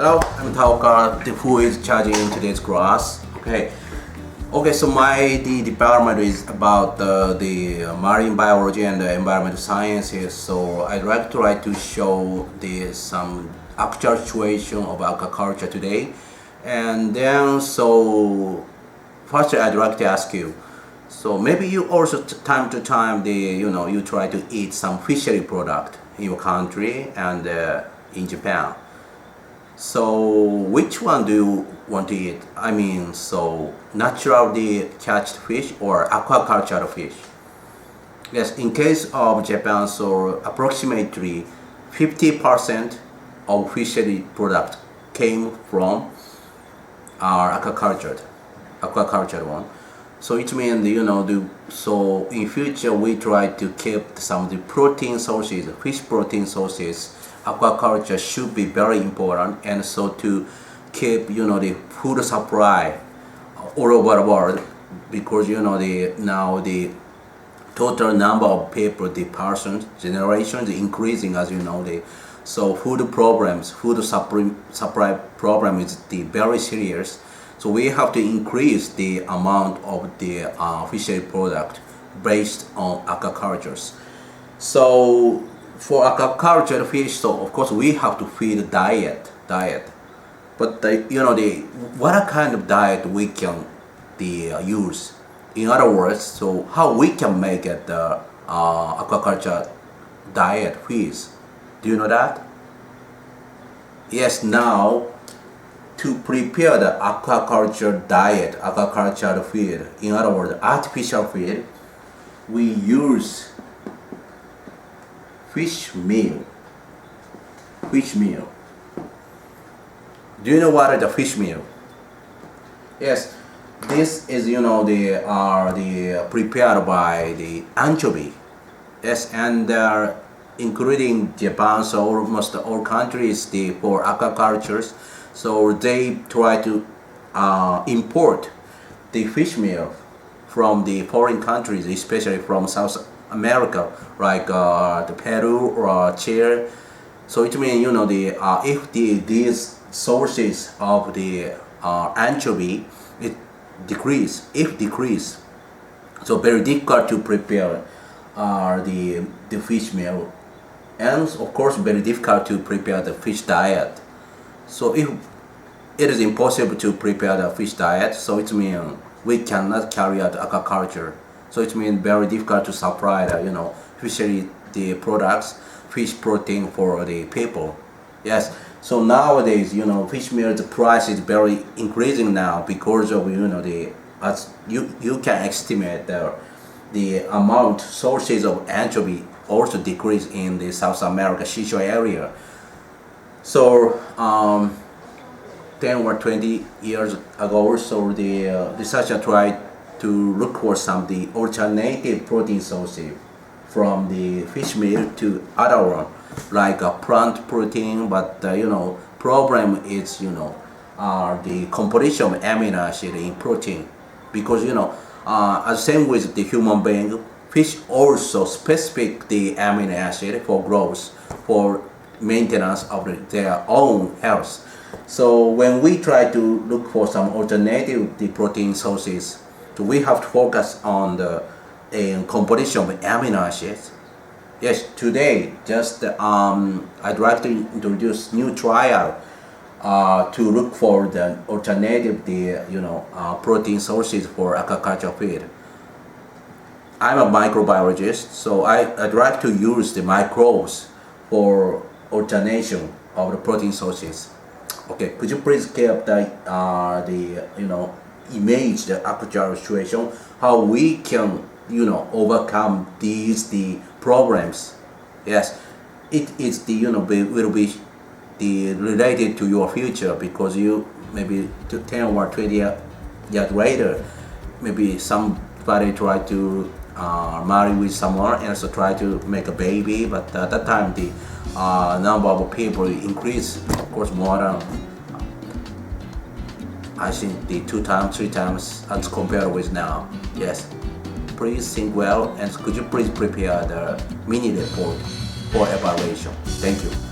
Hello, I'm Taoka, who is charging today's class. Okay. So the department is about the marine biology and the environmental sciences. So I'd like to try to show some actual situation of aquaculture today, and then first I'd like to ask you. So maybe you also time to time you try to eat some fishery product in your country and in Japan. So which one do you want to eat? I mean, so naturally catched fish or aquaculture fish? Yes, in case of Japan, so approximately 50% of fishery product came from our aquaculture one. So it means so in future we try to keep some of the protein sources, fish protein sources. Aquaculture should be very important, and so to keep the food supply all over the world, because the total number of people, the persons generations increasing, as so food supply problem is very serious. So we have to increase the amount of the fishery product based on aquacultures. So for aquaculture fish, so of course we have to feed diet. But what kind of diet we can use? In other words, so how we can make it the aquaculture diet fish? Do you know that? Yes, now to prepare the aquaculture diet, aquaculture feed, in other words, artificial feed, we use fish meal. Do you know what is the fish meal? Yes, this is the prepared by the anchovy. Yes, and including Japan, so almost all countries for aquacultures. So they try to import the fish meal from the foreign countries, especially from South America, like the Peru or Chile. So it means if these sources of the anchovy decrease, so very difficult to prepare the fish meal, and of course very difficult to prepare the fish diet. So if it is impossible to prepare the fish diet, so it means we cannot carry out aquaculture. So it means very difficult to supply fishery products, fish protein for the people. Yes. So nowadays, fish meal, the price is very increasing now because of as you can estimate the amount sources of anchovy also decrease in the South America seashore area. So 10 or 20 years ago, so the researcher tried to look for some the alternative protein sources from the fish meal to other one, like a plant protein. But problem is the composition of amino acid in protein, because as same with the human being, fish also specific the amino acid for growth, for maintenance of their own health. So when we try to look for some alternative the protein sources, so we have to focus on the composition of amino acids. Yes, today just I'd like to introduce new trial to look for the alternative protein sources for aquaculture feed. I'm a microbiologist, so I'd like to use the microbes for alternation of the protein sources. Okay, could you please keep the image the actual situation, how we can overcome the problems? Yes, it is will be related to your future, because you maybe 10 or 20 years later, maybe somebody try to marry with someone and so try to make a baby, but at that time the number of people increase, of course, more than I think the 2 times, 3 times as compared with now. Yes, please think well, and could you please prepare the mini report for evaluation. Thank you.